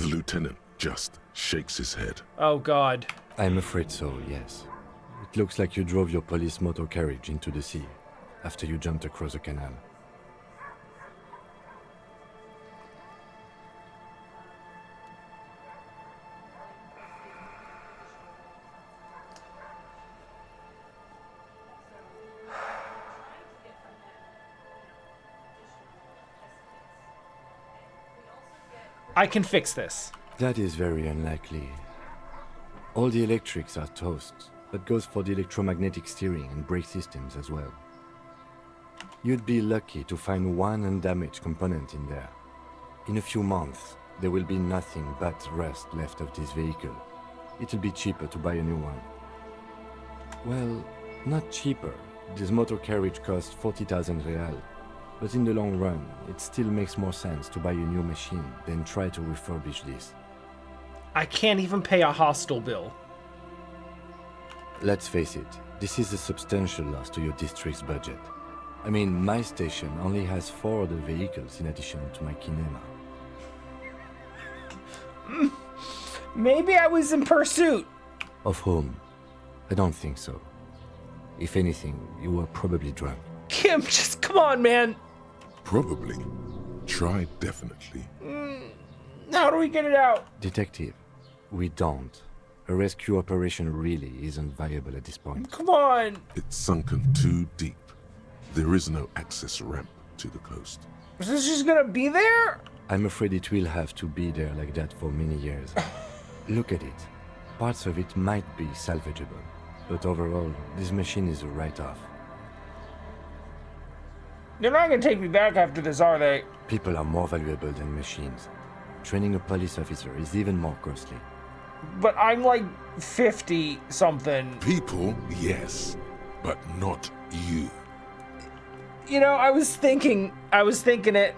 lieutenant just shakes his head. Oh, God. I'm afraid so, yes. It looks like you drove your police motor carriage into the sea after you jumped across the canal. I can fix this. That is very unlikely. All the electrics are toast. That goes for the electromagnetic steering and brake systems as well. You'd be lucky to find one undamaged component in there. In a few months, there will be nothing but rust left of this vehicle. It'll be cheaper to buy a new one. Well, not cheaper. This motor carriage costs 40,000 real. But in the long run, it still makes more sense to buy a new machine than try to refurbish this. I can't even pay a hostel bill. Let's face it, this is a substantial loss to your district's budget. I mean, my station only has 4 other vehicles in addition to my kinema. Maybe I was in pursuit. Of whom? I don't think so. If anything, you were probably drunk. Kim, just come on, man. Probably. Try definitely. How do we get it out? Detective, we don't. A rescue operation really isn't viable at this point. Come on. It's sunken too deep. There is no access ramp to the coast. Is this just gonna be there? I'm afraid it will have to be there like that for many years. Look at it. Parts of it might be salvageable, but overall, this machine is a write-off. They're not gonna take me back after this, are they? People are more valuable than machines. Training a police officer is even more costly. But I'm like 50-something. People, yes, but not you. You know, I was thinking it.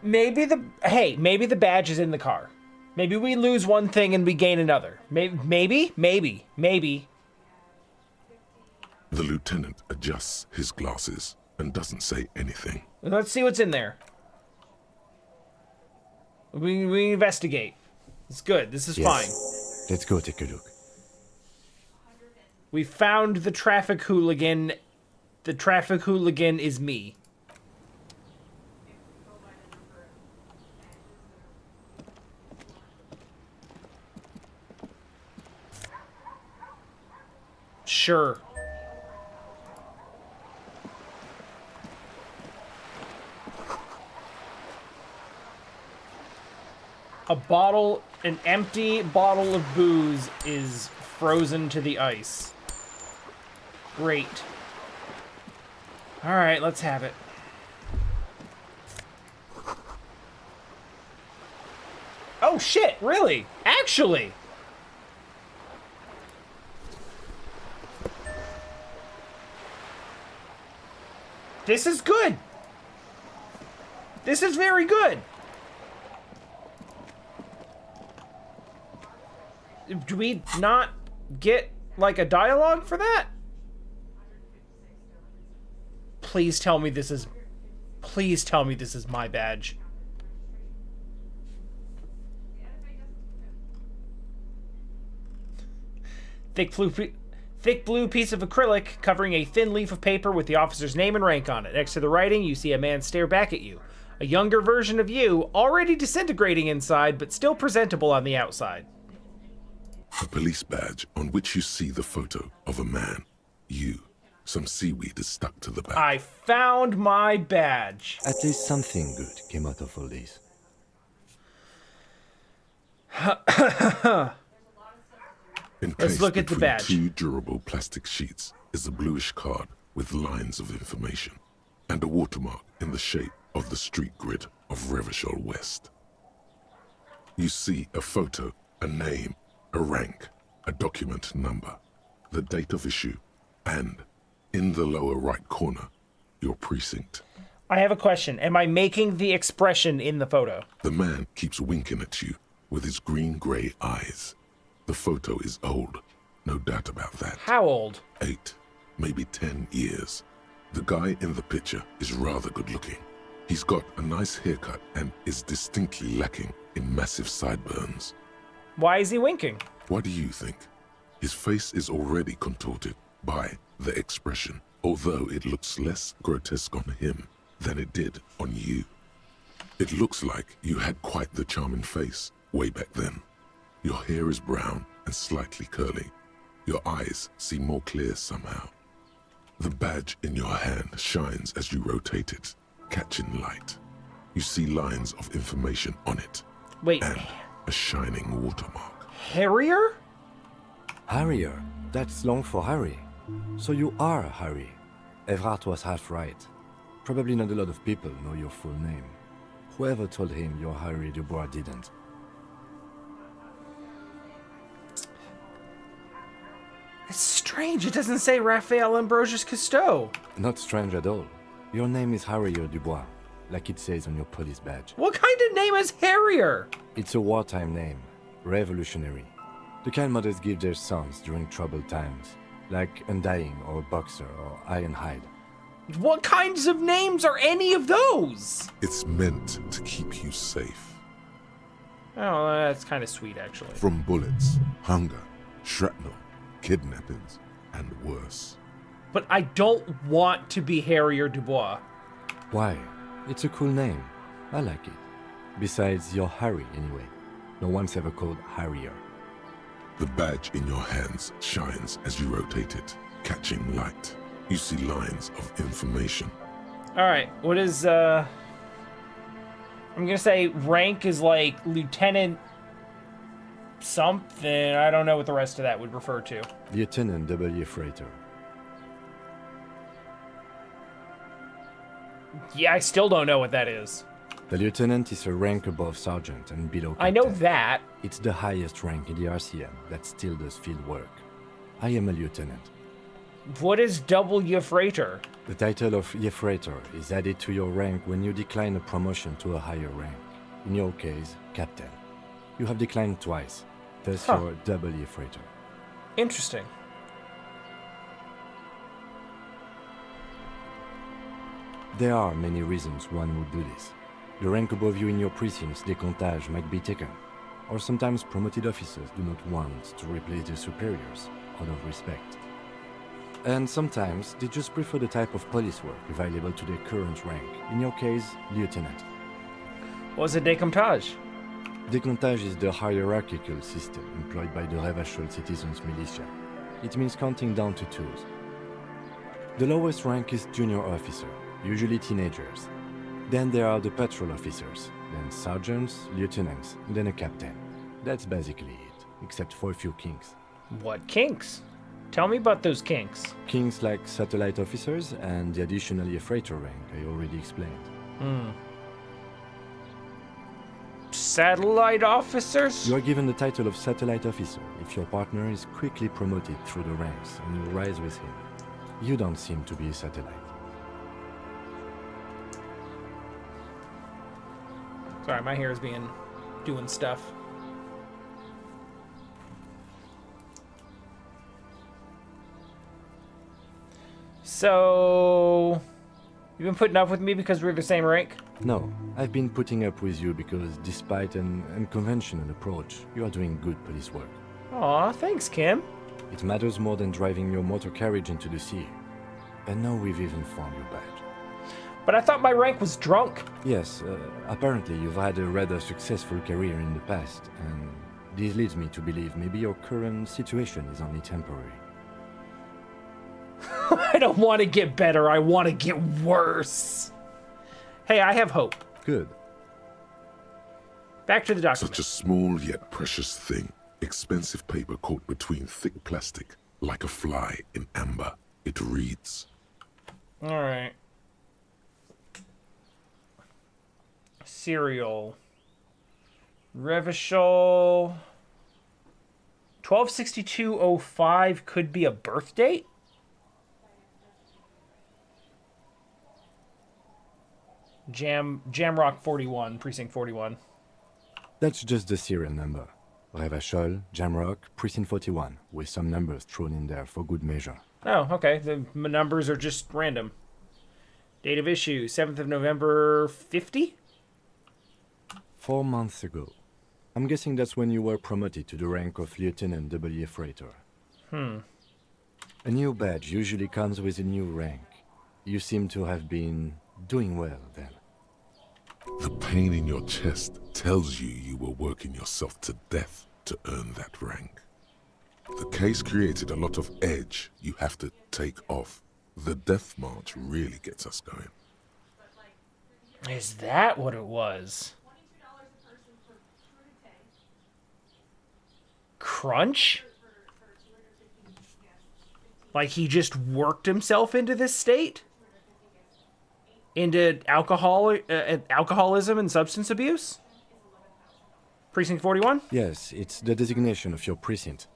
Maybe the badge is in the car. Maybe we lose one thing and we gain another. Maybe. The lieutenant adjusts his glasses and doesn't say anything. Let's see what's in there. We investigate. It's good. This is fine. Let's go take a look. We found the traffic hooligan. The traffic hooligan is me. Sure. An empty bottle of booze is frozen to the ice. Great. All right, let's have it. Oh shit, really? Actually. This is good. This is very good. Do we not get, like, a dialogue for that? Please tell me this is my badge. Thick blue piece of acrylic covering a thin leaf of paper with the officer's name and rank on it. Next to the writing, you see a man stare back at you. A younger version of you, already disintegrating inside, but still presentable on the outside. A police badge on which you see the photo of a man. You. Some seaweed is stuck to the badge. I found my badge. At least something good came out of all this. Encased look at the between badge. 2 durable plastic sheets is a bluish card with lines of information and a watermark in the shape of the street grid of Revachol West. You see a photo, a name, a rank, a document number, the date of issue, and, in the lower right corner, your precinct. I have a question. Am I making the expression in the photo? The man keeps winking at you with his green-gray eyes. The photo is old, no doubt about that. How old? 8, maybe 10 years. The guy in the picture is rather good-looking. He's got a nice haircut and is distinctly lacking in massive sideburns. Why is he winking? What do you think? His face is already contorted by the expression, although it looks less grotesque on him than it did on you. It looks like you had quite the charming face way back then. Your hair is brown and slightly curly. Your eyes seem more clear somehow. The badge in your hand shines as you rotate it, catching light. You see lines of information on it. Wait, and a shining watermark. Harrier? Harrier, that's long for Harry. So you are Harry. Evrard was half right. Probably not a lot of people know your full name. Whoever told him you're Harry Dubois didn't. It's strange. It doesn't say Raphael Ambrosius Cousteau. Not strange at all. Your name is Harrier Dubois, like it says on your police badge. What kind of name is Harrier? It's a wartime name. Revolutionary. The kind mothers give their sons during troubled times, like Undying or Boxer or Ironhide. What kinds of names are any of those? It's meant to keep you safe. Oh, that's kind of sweet, actually. From bullets, hunger, shrapnel, kidnappings, and worse. But I don't want to be Harrier Dubois. Why? It's a cool name. I like it. Besides, you're Harry anyway. No one's ever called Harrier. The badge in your hands shines as you rotate it, catching light. You see lines of information. Alright, what is, I'm gonna say rank is like Lieutenant something. I don't know what the rest of that would refer to. Lieutenant W. Freighter. Yeah, I still don't know what that is. The lieutenant is a rank above sergeant and below captain. I know that. It's the highest rank in the RCM that still does field work. I am a lieutenant. What is W. Freighter? The title of Freighter is added to your rank when you decline a promotion to a higher rank. In your case, captain. You have declined twice, thus you're W. Freighter. Interesting. There are many reasons one would do this. The rank above you in your precinct's decomptage might be taken, or sometimes promoted officers do not want to replace their superiors out of respect. And sometimes they just prefer the type of police work available to their current rank, in your case, lieutenant. What's a decomptage? Decomptage is the hierarchical system employed by the Revachol Citizens Militia. It means counting down to twos. The lowest rank is junior officer, usually teenagers. Then there are the patrol officers, then sergeants, lieutenants, then a captain. That's basically it, except for a few kinks. What kinks? Tell me about those kinks. Kinks like satellite officers and the additional freighter rank I already explained. Satellite officers? You are given the title of satellite officer if your partner is quickly promoted through the ranks and you rise with him. You don't seem to be a satellite. Sorry, my hair is doing stuff. So, you've been putting up with me because we're the same rank? No, I've been putting up with you because despite an unconventional approach, you are doing good police work. Aw, thanks, Kim. It matters more than driving your motor carriage into the sea. And now we've even found your badge. But I thought my rank was drunk. Yes, apparently you've had a rather successful career in the past, and this leads me to believe maybe your current situation is only temporary. I don't want to get better, I want to get worse. Hey, I have hope. Good. Back to the document. Such a small yet precious thing. Expensive paper caught between thick plastic, like a fly in amber. It reads. Alright. Serial. Revachol. 12/62/05 could be a birth date? Jamrock 41, Precinct 41. That's just the serial number. Revachol, Jamrock, Precinct 41, with some numbers thrown in there for good measure. Oh, okay. The numbers are just random. Date of issue, 7th of November, 50? 4 months ago. I'm guessing that's when you were promoted to the rank of Lieutenant W. Freighter. A new badge usually comes with a new rank. You seem to have been doing well then. The pain in your chest tells you you were working yourself to death to earn that rank. The case created a lot of edge you have to take off. The death march really gets us going. Is that what it was? Crunch? Like he just worked himself into this state? Into alcoholism and substance abuse? Precinct 41? Yes, it's the designation of your precinct.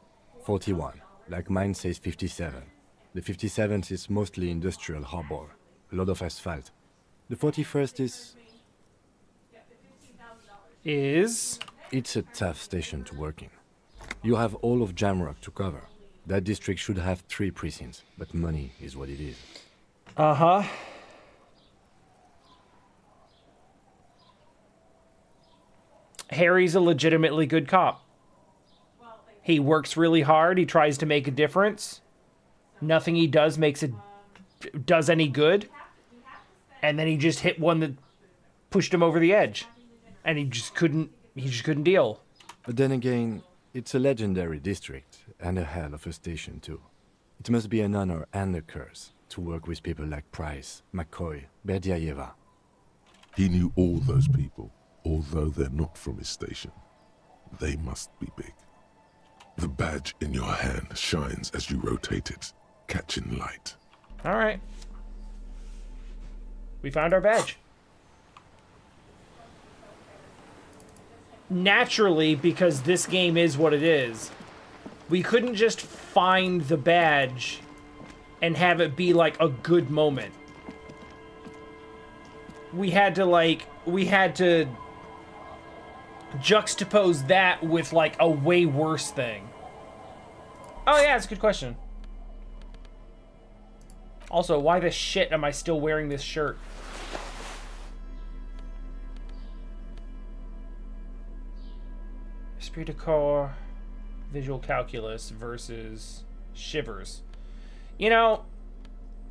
41. Like mine says 57. The 57th is mostly industrial harbor. A lot of asphalt. The 41st is... It's a tough station to work in. You have all of Jamrock to cover. That district should have 3 precincts, but money is what it is. Uh-huh. Harry's a legitimately good cop. He works really hard. He tries to make a difference. Nothing he does does any good. And then he just hit one that pushed him over the edge. And he just couldn't deal. But then again, it's a legendary district, and a hell of a station too. It must be an honor and a curse to work with people like Price, McCoy, Berdiaeva. He knew all those people, although they're not from his station. They must be big. The badge in your hand shines as you rotate it, catching light. All right. We found our badge. Naturally, because this game is what it is, we couldn't just find the badge and have it be like a good moment. We had to juxtapose that with like a way worse thing. Oh yeah, it's a good question. Also, why the shit am I still wearing this shirt? Esprit de corps, visual calculus versus shivers. You know,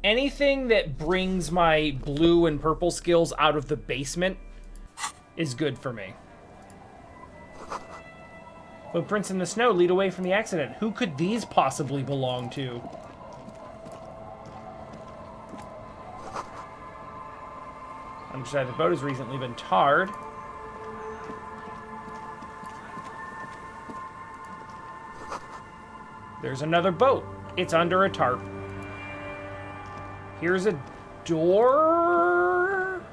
anything that brings my blue and purple skills out of the basement is good for me. Footprints in the snow lead away from the accident. Who could these possibly belong to? Underside the boat has recently been tarred. There's another boat. It's under a tarp. Here's a door.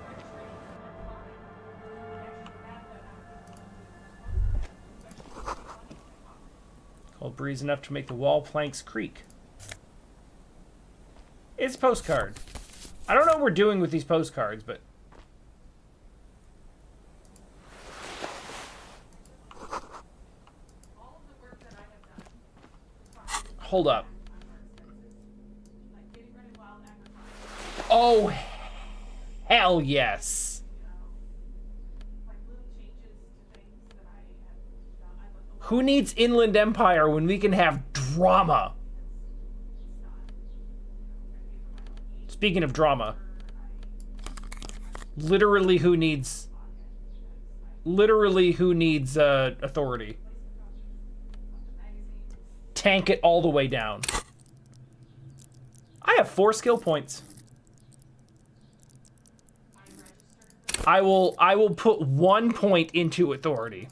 Cold breeze enough to make the wall planks creak. It's a postcard. I don't know what we're doing with these postcards, but... Hold up. Oh, hell yes. Who needs Inland Empire when we can have drama? Speaking of drama, literally who needs authority? Tank it all the way down. I have 4 skill points. I will put 1 point into authority.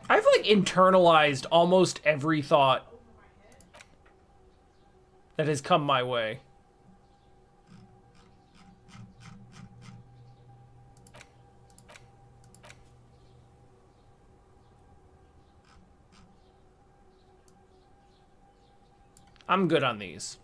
I've like internalized almost every thought that has come my way. I'm good on these.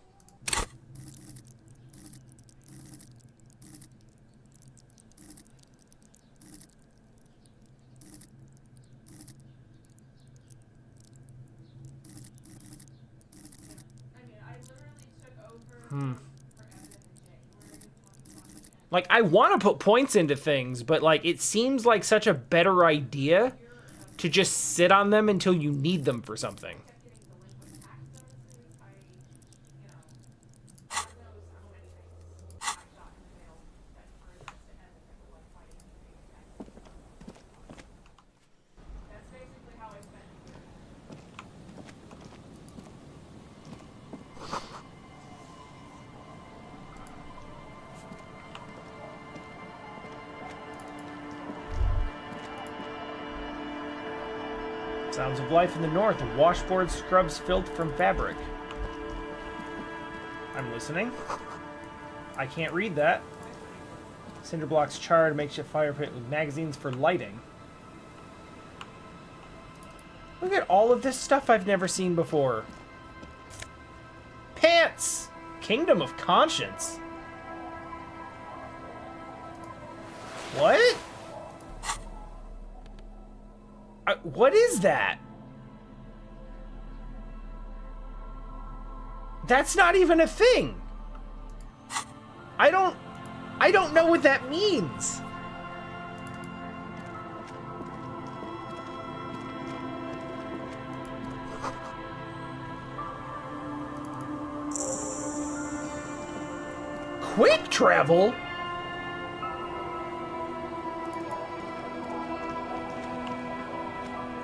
Like, I want to put points into things, but, like, it seems like such a better idea to just sit on them until you need them for something. Sounds of life in the north. Washboard scrubs filth from fabric. I'm listening. I can't read that. Cinder blocks charred, makeshift fire pit with magazines for lighting. Look at all of this stuff I've never seen before. Pants! Kingdom of Conscience. What? What is that? That's not even a thing. I don't know what that means. Quick travel?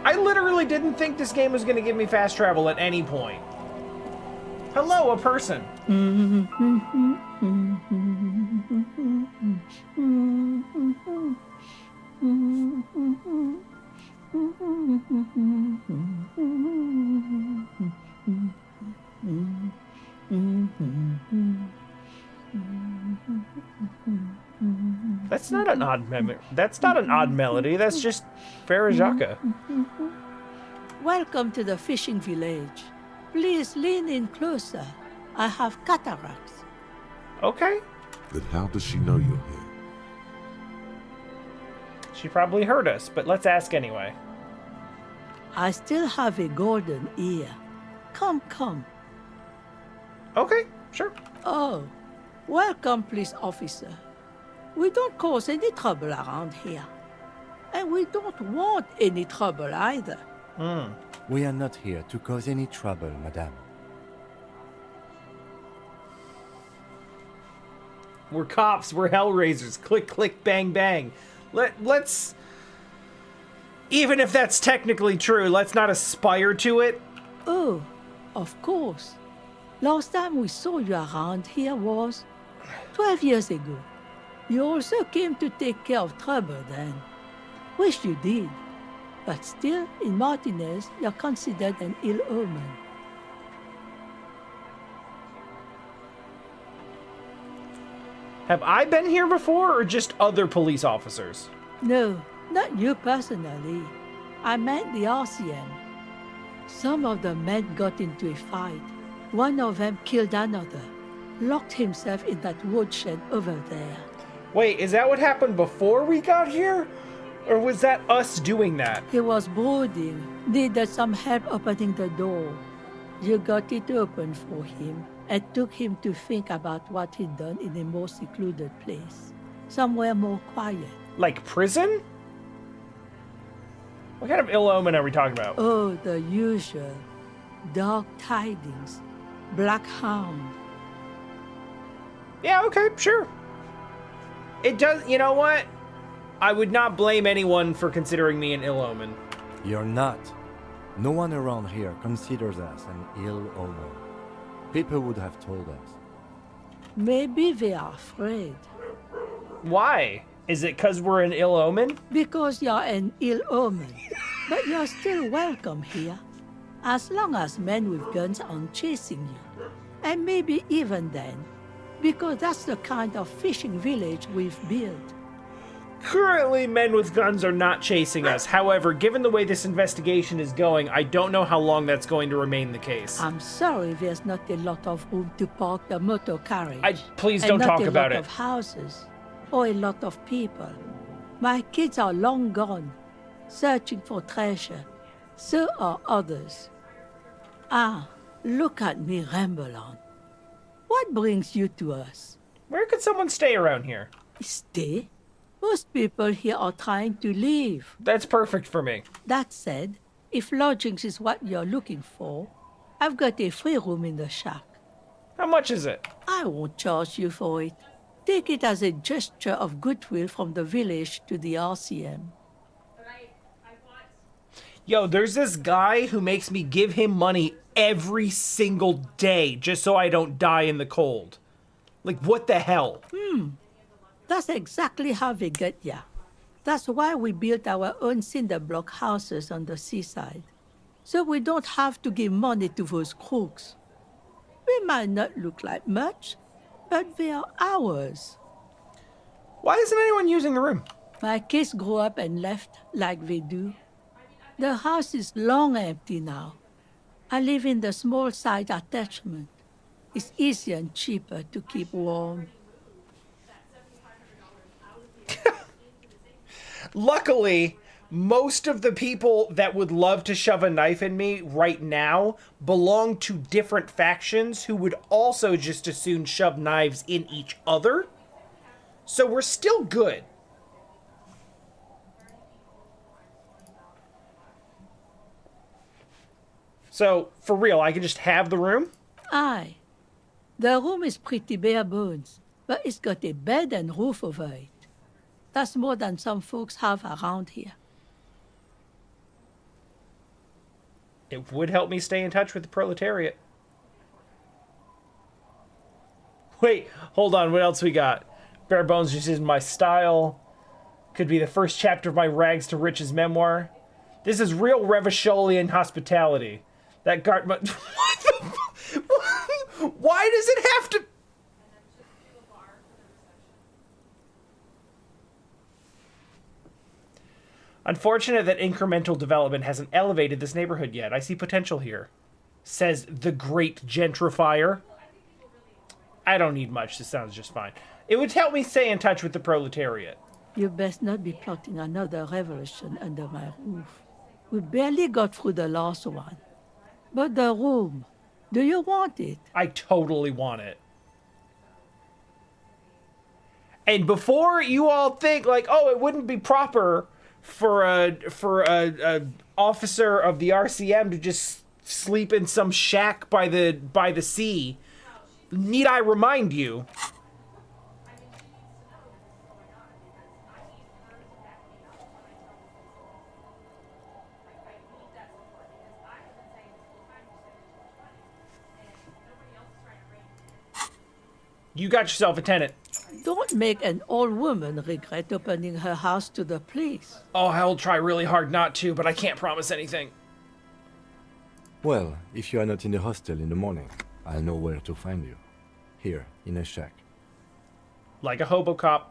I literally didn't think this game was going to give me fast travel at any point. Hello, a person. That's not an odd That's not an odd melody. That's just Farajaka. Welcome to the fishing village. Please lean in closer. I have cataracts. Okay. Then how does she know you're here? She probably heard us, but let's ask anyway. I still have a golden ear. Come, come. Okay, sure. Oh, welcome, police officer. We don't cause any trouble around here. And we don't want any trouble either. We are not here to cause any trouble, madame. We're cops, we're hellraisers. Click, click, bang, bang. Let's... Even if that's technically true, let's not aspire to it. Oh, of course. Last time we saw you around here was 12 years ago. You also came to take care of trouble then. Wish you did. But still, in Martinez, you're considered an ill omen. Have I been here before, or just other police officers? No, not you personally. I meant the RCM. Some of the men got into a fight. One of them killed another, locked himself in that woodshed over there. Wait, is that what happened before we got here? Or was that us doing that? He was brooding, needed some help opening the door. You got it open for him and took him to think about what he'd done in a more secluded place, somewhere more quiet. Like prison? What kind of ill omen are we talking about? Oh, the usual. Dark tidings, black hound. Yeah, okay, sure. It does, you know what? I would not blame anyone for considering me an ill omen. You're not. No one around here considers us an ill omen. People would have told us. Maybe they are afraid. Why? Is it because we're an ill omen? Because you're an ill omen. But you're still welcome here. As long as men with guns aren't chasing you. And maybe even then. Because that's the kind of fishing village we've built. Currently, men with guns are not chasing us. However, given the way this investigation is going, I don't know how long that's going to remain the case. I'm sorry there's not a lot of room to park the motor carriage. Please don't talk about it. And not a lot of houses or a lot of people. My kids are long gone, searching for treasure. So are others. Ah, look at me ramble on. What brings you to us? Where could someone stay around here? Stay? Most people here are trying to leave. That's perfect for me. That said, if lodgings is what you're looking for, I've got a free room in the shack. How much is it? I won't charge you for it. Take it as a gesture of goodwill from the village to the RCM. Yo, there's this guy who makes me give him money every single day just so I don't die in the cold. Like, what the hell? That's exactly how they get ya. That's why we built our own cinder block houses on the seaside. So we don't have to give money to those crooks. We might not look like much, but they are ours. Why isn't anyone using the room? My kids grew up and left like they do. The house is long empty now. I live in the small side attachment. It's easier and cheaper to keep warm. Luckily, most of the people that would love to shove a knife in me right now belong to different factions who would also just as soon shove knives in each other. So we're still good. So, for real, I can just have the room? Aye. The room is pretty bare bones, but it's got a bed and roof over it. That's more than some folks have around here. It would help me stay in touch with the proletariat. Wait, hold on, what else we got? Bare bones just isn't my style. Could be the first chapter of my rags to riches memoir. This is real Revacholian hospitality. That guard... What the... Why does it have to... Unfortunate that incremental development hasn't elevated this neighborhood yet. I see potential here. Says the great gentrifier. I don't need much. This sounds just fine. It would help me stay in touch with the proletariat. You best not be plotting another revolution under my roof. We barely got through the last one. But the room, do you want it? I totally want it. And before you all think like, oh, it wouldn't be proper for a officer of the RCM to just sleep in some shack by the sea, need I remind you? You got yourself a tenant. Don't make an old woman regret opening her house to the police. Oh, I'll try really hard not to, but I can't promise anything. Well, if you are not in the hostel in the morning, I'll know where to find you. Here, in a shack. Like a hobo cop.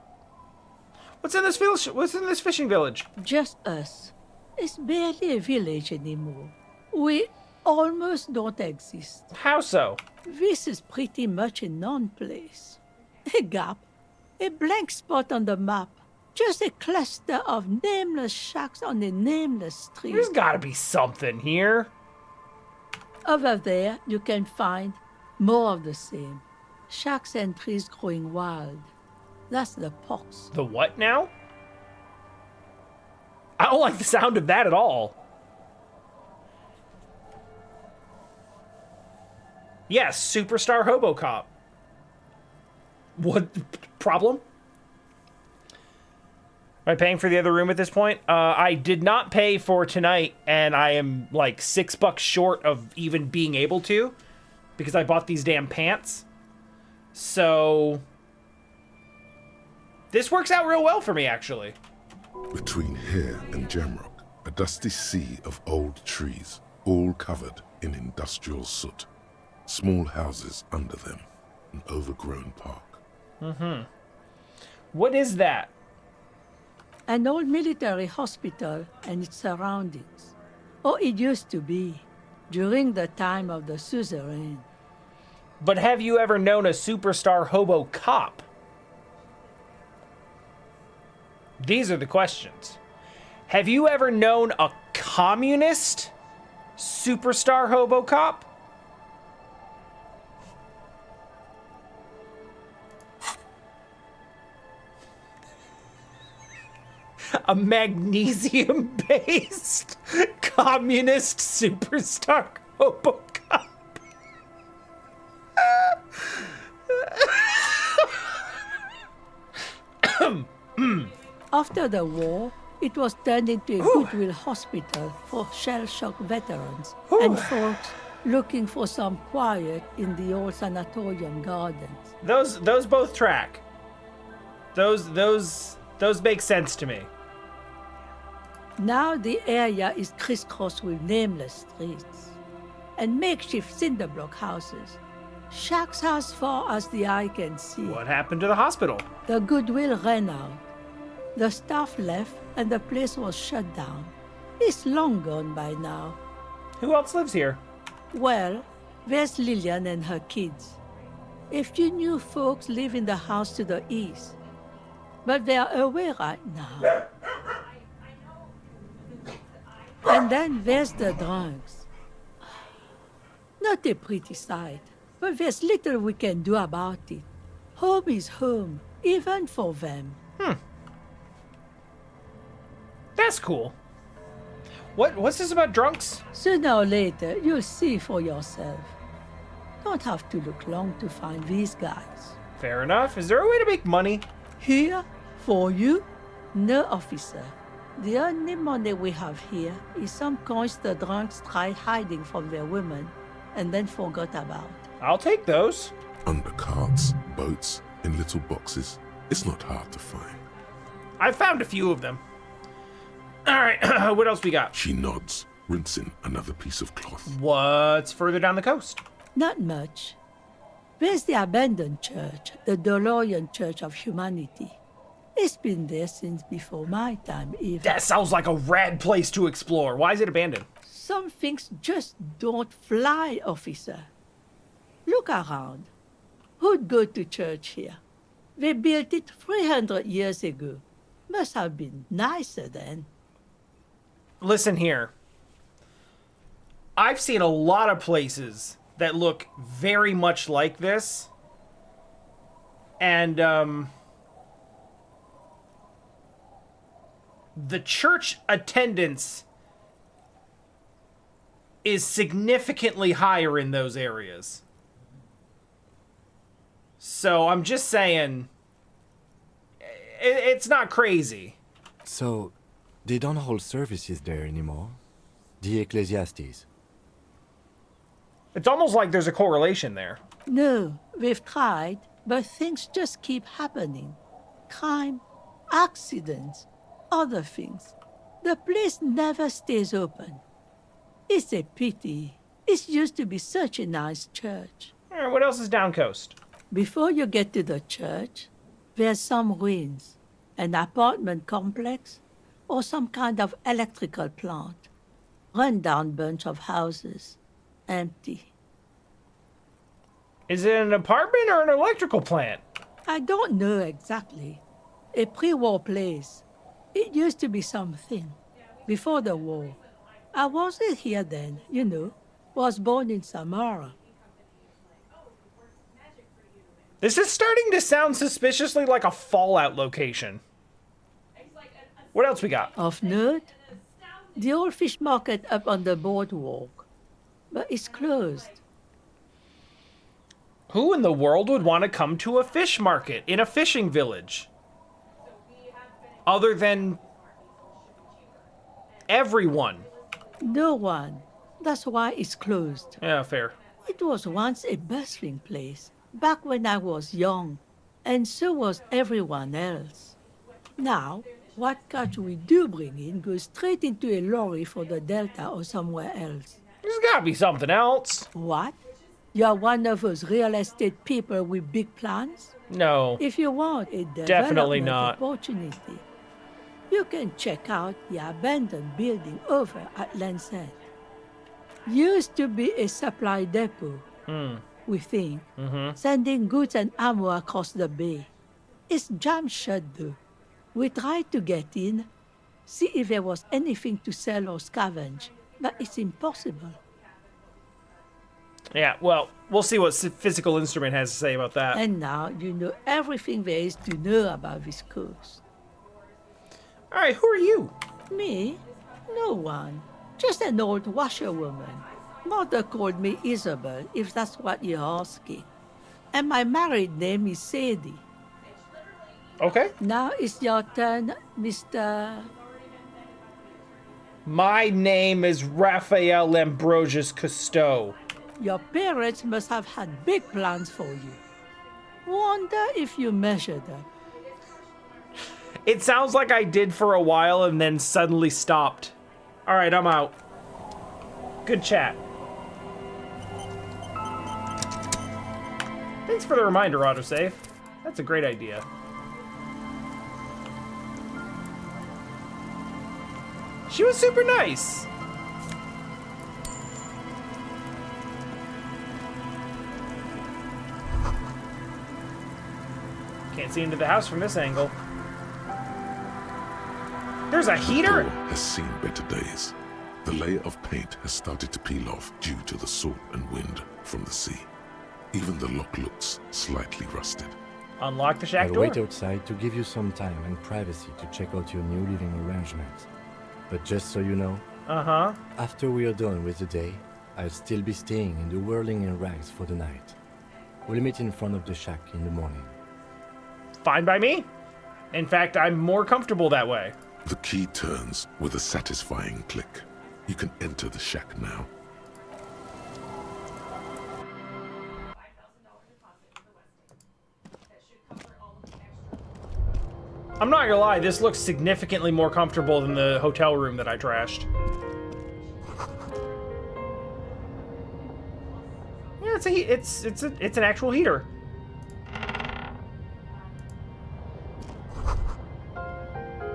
What's in this village? What's in this fishing village? Just us. It's barely a village anymore. We almost don't exist. How so? This is pretty much a non-place. A gap. A blank spot on the map. Just a cluster of nameless shacks on a nameless street. There's gotta be something here. Over there, you can find more of the same. Shacks and trees growing wild. That's the pox. The what now? I don't like the sound of that at all. Yes, superstar hobo cop. What problem? Am I paying for the other room at this point? I did not pay for tonight, and I am like $6 short of even being able to, because I bought these damn pants. So this works out real well for me, actually. Between here and Jamrock, a dusty sea of old trees, all covered in industrial soot. Small houses under them, an overgrown park. What is that? An old military hospital and its surroundings. Or it used to be, during the time of the suzerain. But have you ever known a superstar hobo cop? These are the questions. Have you ever known a communist superstar hobo cop? A magnesium-based communist superstar hobo cop. After the war, it was turned into a goodwill hospital for shell-shock veterans and folks looking for some quiet in the old sanatorium gardens. Those both track. Those make sense to me. Now the area is crisscrossed with nameless streets and makeshift cinder block houses. Shacks as far as the eye can see. What happened to the hospital? The goodwill ran out. The staff left and the place was shut down. It's long gone by now. Who else lives here? Well, there's Lillian and her kids. A few new folks live in the house to the east, but they're away right now. And then there's the drunks. Not a pretty sight, but there's little we can do about it. Home is home, even for them. That's cool. What's this about drunks? Sooner or later, you'll see for yourself. Don't have to look long to find these guys. Fair enough. Is there a way to make money? Here, for you, no officer. The only money we have here is some coins the drunks tried hiding from their women and then forgot about. I'll take those. Under carts, boats, in little boxes. It's not hard to find. I found a few of them. All right, what else we got? She nods, rinsing another piece of cloth. What's further down the coast? Not much. There's the abandoned church, the DeLorean Church of Humanity. It's been there since before my time, even. That sounds like a rad place to explore. Why is it abandoned? Some things just don't fly, officer. Look around. Who'd go to church here? They built it 300 years ago. Must have been nicer then. Listen here. I've seen a lot of places that look very much like this. And, the church attendance is significantly higher in those areas. So I'm just saying, it's not crazy. So, they don't hold services there anymore? The Ecclesiastes? It's almost like there's a correlation there. No, we've tried, but things just keep happening. Crime, accidents, other things. The place never stays open. It's a pity. It used to be such a nice church. All right, what else is down coast? Before you get to the church, there's some ruins, an apartment complex, or some kind of electrical plant. Run-down bunch of houses, empty. Is it an apartment or an electrical plant? I don't know exactly. A pre-war place. It used to be something. Before the war. I wasn't here then, you know. Was born in Samara. This is starting to sound suspiciously like a Fallout location. What else we got? Of note, the old fish market up on the boardwalk. But it's closed. Who in the world would want to come to a fish market in a fishing village? Other than everyone. No one. That's why it's closed. Yeah, fair. It was once a bustling place, back when I was young, and so was everyone else. Now, what catch we do bring in goes straight into a lorry for the Delta or somewhere else. There's gotta be something else. What? You're one of those real estate people with big plans? No. If you want a Definitely development not. opportunity, you can check out the abandoned building over at Land's End. Used to be a supply depot, we think, sending goods and ammo across the bay. It's jammed shut though. We tried to get in, see if there was anything to sell or scavenge, but it's impossible. Yeah, well, we'll see what Physical Instrument has to say about that. And now you know everything there is to know about this coast. All right, who are you? Me? No one. Just an old washerwoman. Mother called me Isabel, if that's what you're asking. And my married name is Sadie. Okay. Now it's your turn, Mr. My name is Raphael Ambrosius Cousteau. Your parents must have had big plans for you. Wonder if you measured them. It sounds like I did for a while and then suddenly stopped. All right, I'm out. Good chat. Thanks for the reminder, autosave. That's a great idea. She was super nice. Can't see into the house from this angle. There's a The heater? door has seen better days. The layer of paint has started to peel off due to the salt and wind from the sea. Even the lock looks slightly rusted. Unlock the shack I'll door. wait outside to give you some time and privacy to check out your new living arrangements. But just so you know, Uh-huh. after we are done with the day, I'll still be staying in the whirling in rags for the night. We'll meet in front of the shack in the morning. Fine by me. In fact, I'm more comfortable that way. The key turns with a satisfying click. You can enter the shack now. I'm not gonna lie, this looks significantly more comfortable than the hotel room that I trashed. Yeah, it's an actual heater.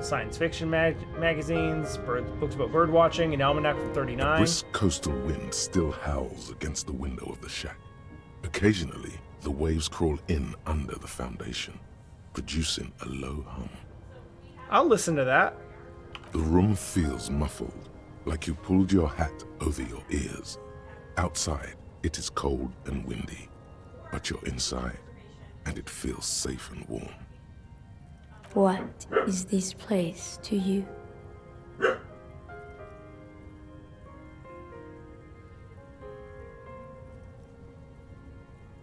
Science fiction magazines, books about bird watching, an almanac from '39. Brisk coastal wind still howls against the window of the shack. Occasionally, the waves crawl in under the foundation, producing a low hum. I'll listen to that. The room feels muffled, like you pulled your hat over your ears. Outside, it is cold and windy, but you're inside, and it feels safe and warm. What is this place to you?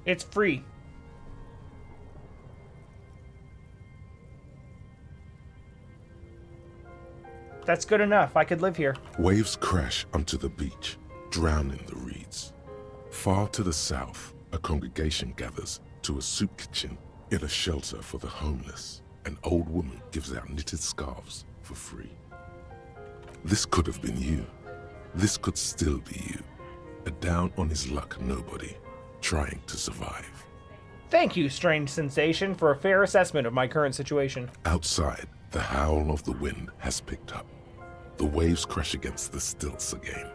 It's free. That's good enough. I could live here. Waves crash onto the beach, drowning the reeds. Far to the south, a congregation gathers to a soup kitchen in a shelter for the homeless. An old woman gives out knitted scarves for free. This could have been you. This could still be you. A down-on-his-luck nobody, trying to survive. Thank you, strange sensation, for a fair assessment of my current situation. Outside, the howl of the wind has picked up. The waves crash against the stilts again.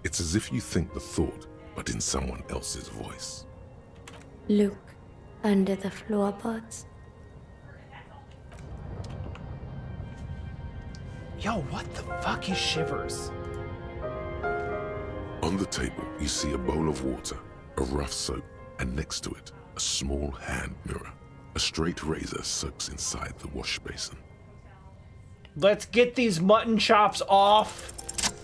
It's as if you think the thought, but in someone else's voice. Look under the floorboards. Yo, what the fuck is Shivers? On the table, you see a bowl of water, a rough soap, and next to it, a small hand mirror. A straight razor soaks inside the wash basin. Let's get these mutton chops off.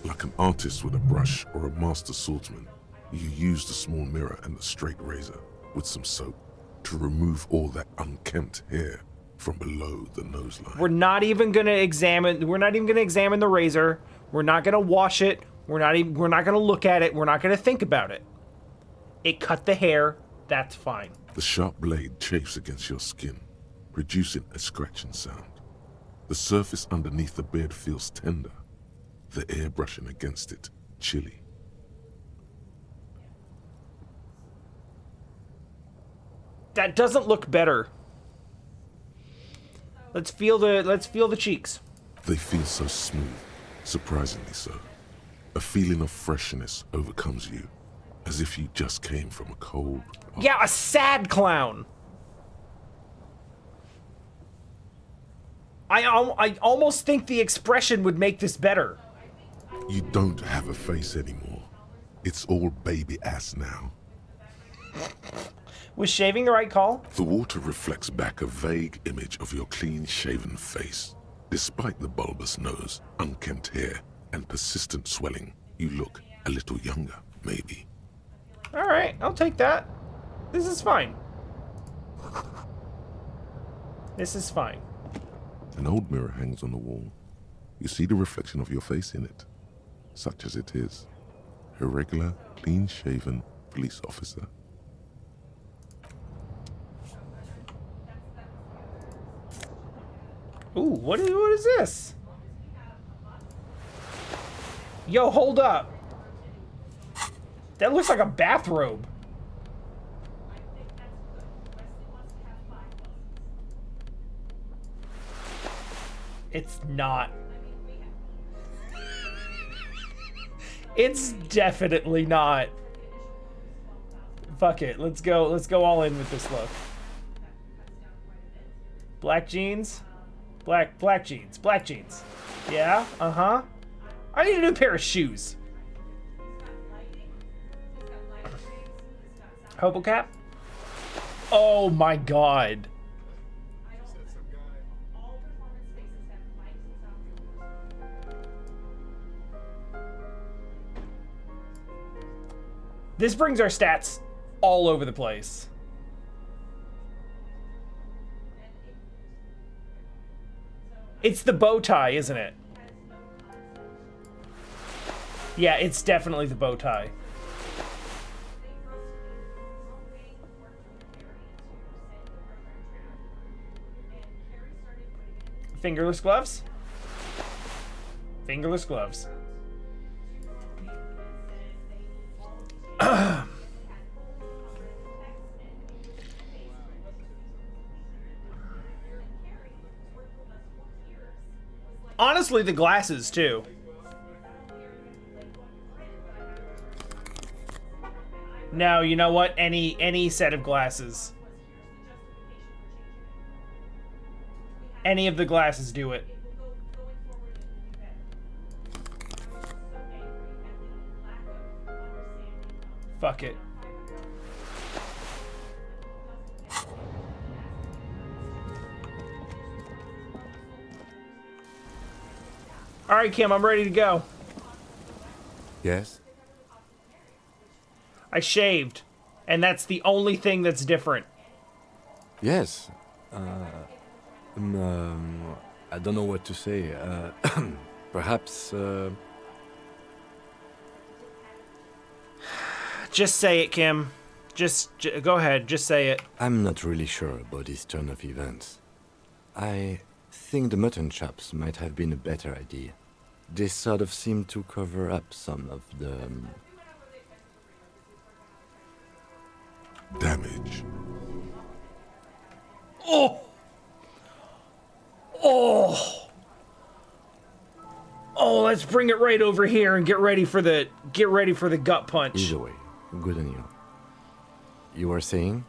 Like an artist with a brush or a master swordsman, you use the small mirror and the straight razor with some soap to remove all that unkempt hair from below the noseline. We're not even gonna examine the razor. We're not gonna wash it. We're not gonna look at it. We're not gonna think about it. It cut the hair. That's fine. The sharp blade chafes against your skin, producing a scratching sound. The surface underneath the beard feels tender, the air brushing against it chilly. That doesn't look better. Let's feel the cheeks. They feel so smooth, surprisingly so. A feeling of freshness overcomes you, as if you just came from a cold bath. Yeah, a sad clown. I almost think the expression would make this better. You don't have a face anymore. It's all baby ass now. Was shaving the right call? The water reflects back a vague image of your clean-shaven face. Despite the bulbous nose, unkempt hair, and persistent swelling, you look a little younger, maybe. All right, I'll take that. This is fine. This is fine. An old mirror hangs on the wall. You see the reflection of your face in it, such as it is. A regular, clean-shaven police officer. Ooh, what is this? Yo, hold up. That looks like a bathrobe. It's not. It's definitely not. Fuck it. Let's go all in with this look. Black jeans. Black jeans. Black jeans. Yeah, uh-huh. I need a new pair of shoes. Hobo cap? Oh my god. This brings our stats all over the place. It's the bow tie, isn't it? Yeah, it's definitely the bow tie. Fingerless gloves? Fingerless gloves. Honestly, the glasses too. No, you know what? Any set of glasses. Any of the glasses do it. Fuck it. All right, Kim, I'm ready to go. Yes? I shaved, and that's the only thing that's different. Yes. I don't know what to say. Perhaps, Just say it, Kim. Just go ahead. Just say it. I'm not really sure about this turn of events. I think the mutton chops might have been a better idea. They sort of seem to cover up some of the... Damage. Oh! Oh! Oh, let's bring it right over here and get ready for the gut punch. Either way, good on you. You were saying?